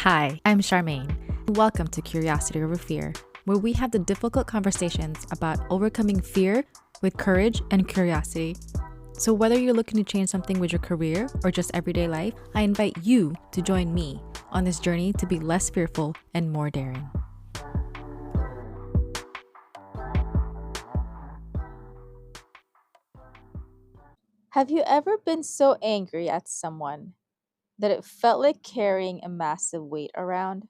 Hi, I'm Sharmaine. Welcome to Curiosity Over Fear, where we have the difficult conversations about overcoming fear with courage and curiosity. So, whether you're looking to change something with your career or just everyday life, I invite you to join me on this journey to be less fearful and more daring. Have you ever been so angry at someone that it felt like carrying a massive weight around?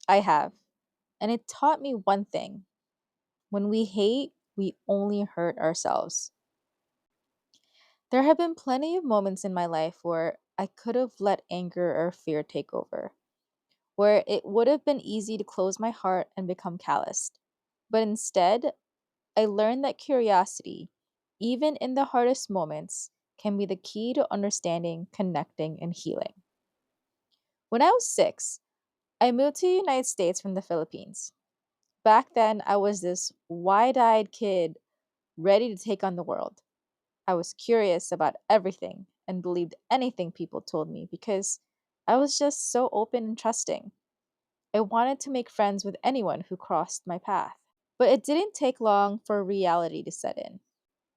I have. And it taught me one thing: when we hate, we only hurt ourselves. There have been plenty of moments in my life where I could have let anger or fear take over, where it would have been easy to close my heart and become calloused. But instead, I learned that curiosity, even in the hardest moments, can be the key to understanding, connecting, and healing. When I was 6, I moved to the United States from the Philippines. Back then, I was this wide eyed kid ready to take on the world. I was curious about everything and believed anything people told me because I was just so open and trusting. I wanted to make friends with anyone who crossed my path. But it didn't take long for reality to set in.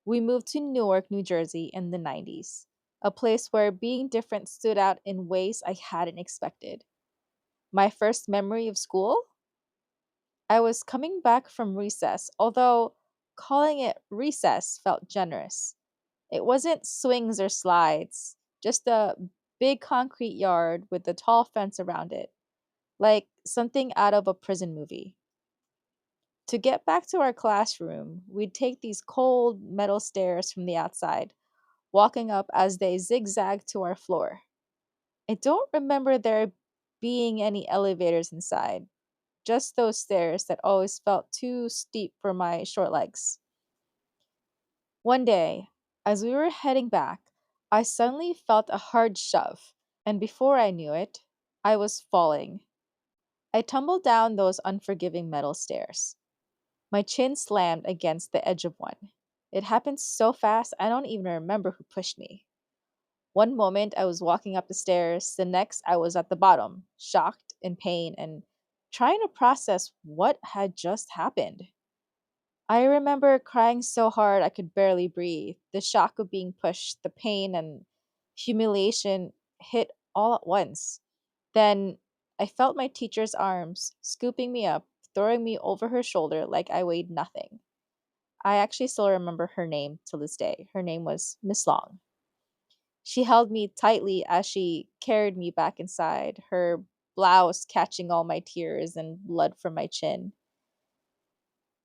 We moved to Newark, New Jersey in the 90s, a place where being different stood out in ways I hadn't expected. My first memory of school? I was coming back from recess, although calling it recess felt generous. It wasn't swings or slides, just a big concrete yard with a tall fence around it, like something out of a prison movie. To get back to our classroom, we'd take these cold metal stairs from the outside, walking up as they zigzagged to our floor. I don't remember there being any elevators inside, just those stairs that always felt too steep for my short legs. One day, as we were heading back, I suddenly felt a hard shove, and before I knew it, I was falling. I tumbled down those unforgiving metal stairs. My chin slammed against the edge of one. It happened so fast, I don't even remember who pushed me. One moment I was walking up the stairs, the next I was at the bottom, shocked, in pain, and trying to process what had just happened. I remember crying so hard I could barely breathe. The shock of being pushed, the pain and humiliation hit all at once. Then I felt my teacher's arms scooping me up, throwing me over her shoulder like I weighed nothing. I actually still remember her name till this day. Her name was Miss Long. She held me tightly as she carried me back inside, her blouse catching all my tears and blood from my chin.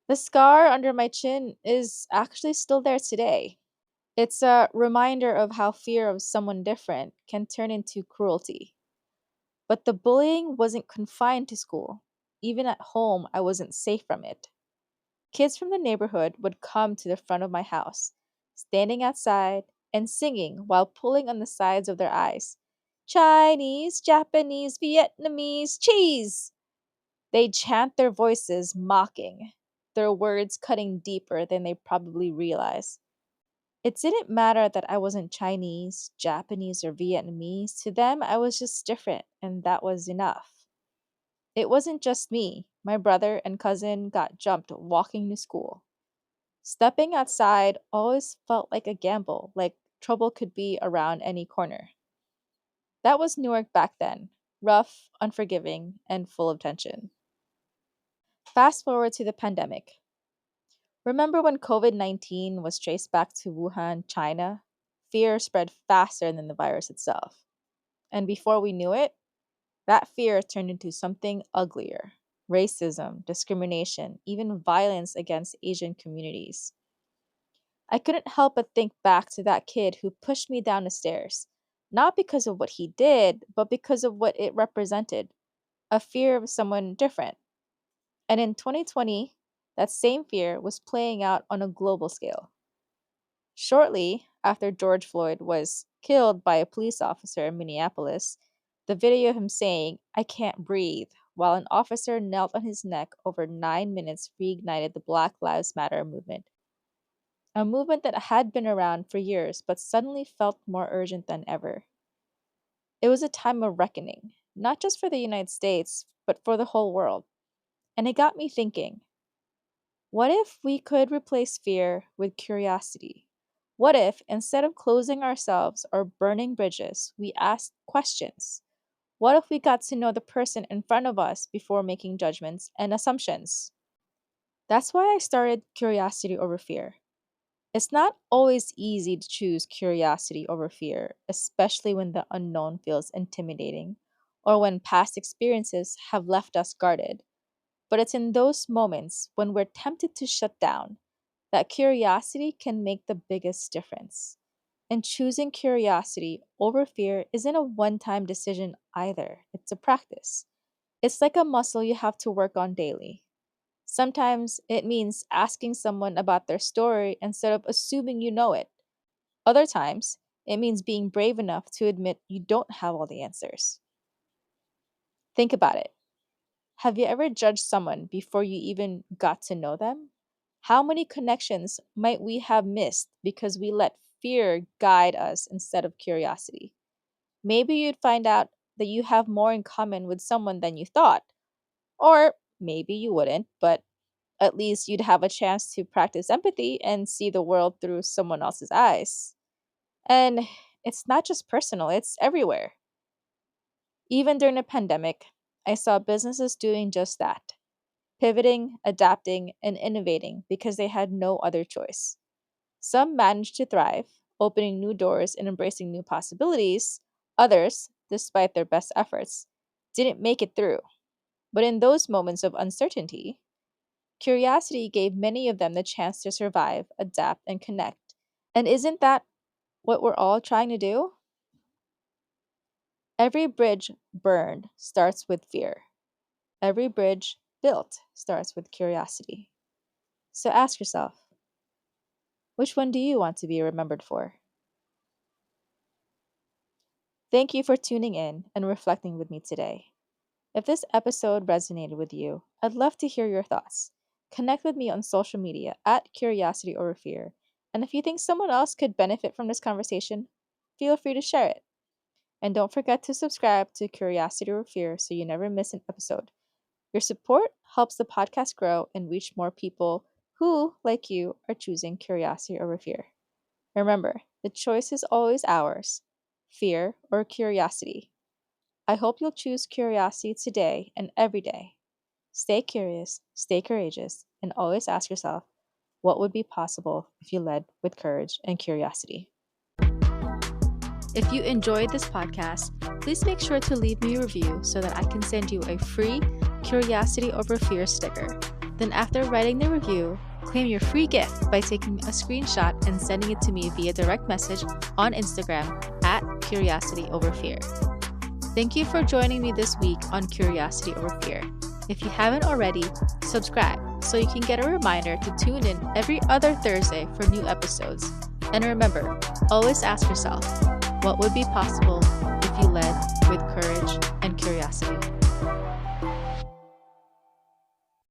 The scar under my chin is actually still there today. It's a reminder of how fear of someone different can turn into cruelty. But the bullying wasn't confined to school. Even at home, I wasn't safe from it. Kids from the neighborhood would come to the front of my house, standing outside and singing while pulling on the sides of their eyes. Chinese, Japanese, Vietnamese, cheese! They'd chant their voices, mocking, their words cutting deeper than they probably realized. It didn't matter that I wasn't Chinese, Japanese, or Vietnamese. To them, I was just different, and that was enough. It wasn't just me. My brother and cousin got jumped walking to school. Stepping outside always felt like a gamble, like trouble could be around any corner. That was Newark back then: rough, unforgiving, and full of tension. Fast forward to the pandemic. Remember when COVID 19 was traced back to Wuhan, China? Fear spread faster than the virus itself. And before we knew it, that fear turned into something uglier: racism, discrimination, even violence against Asian communities. I couldn't help but think back to that kid who pushed me down the stairs, not because of what he did, but because of what it represented: a fear of someone different. And in 2020, that same fear was playing out on a global scale. Shortly after George Floyd was killed by a police officer in Minneapolis, the video of him saying, "I can't breathe," while an officer knelt on his neck over 9 minutes reignited the Black Lives Matter movement, a movement that had been around for years but suddenly felt more urgent than ever. It was a time of reckoning, not just for the United States, but for the whole world. And it got me thinking, what if we could replace fear with curiosity? What if, instead of closing ourselves or burning bridges, we asked questions? What if we got to know the person in front of us before making judgments and assumptions? That's why I started Curiosity Over Fear. It's not always easy to choose curiosity over fear, especially when the unknown feels intimidating or when past experiences have left us guarded. But it's in those moments when we're tempted to shut down that curiosity can make the biggest difference. And choosing curiosity over fear isn't a one time decision either, it's a practice. It's like a muscle you have to work on daily. Sometimes it means asking someone about their story instead of assuming you know it. Other times, it means being brave enough to admit you don't have all the answers. Think about it. Have you ever judged someone before you even got to know them? How many connections might we have missed because we let fear guide us instead of curiosity? Maybe you'd find out that you have more in common with someone than you thought. Or maybe you wouldn't, but at least you'd have a chance to practice empathy and see the world through someone else's eyes. And it's not just personal, it's everywhere. Even during the pandemic, I saw businesses doing just that, pivoting, adapting, and innovating because they had no other choice. Some managed to thrive, opening new doors and embracing new possibilities. Others, despite their best efforts, didn't make it through. But in those moments of uncertainty, curiosity gave many of them the chance to survive, adapt, and connect. And isn't that what we're all trying to do? Every bridge burned starts with fear. Every bridge built starts with curiosity. So ask yourself, which one do you want to be remembered for? Thank you for tuning in and reflecting with me today. If this episode resonated with you, I'd love to hear your thoughts. Connect with me on social media at Curiosity Over Fear. And if you think someone else could benefit from this conversation, feel free to share it. And don't forget to subscribe to Curiosity Over Fear so you never miss an episode. Your support helps the podcast grow and reach more people who, like you, are choosing curiosity over fear. Remember, the choice is always ours, fear or curiosity. I hope you'll choose curiosity today and every day. Stay curious, stay courageous, and always ask yourself, what would be possible if you led with courage and curiosity? If you enjoyed this podcast, please make sure to leave me a review so that I can send you a free Curiosity Over Fear sticker. Then after writing the review, claim your free gift by taking a screenshot and sending it to me via direct message on Instagram at Curiosity Over Fear. Thank you for joining me this week on Curiosity Over Fear. If you haven't already, subscribe so you can get a reminder to tune in every other Thursday for new episodes. And remember, always ask yourself, what would be possible if you led with courage and curiosity?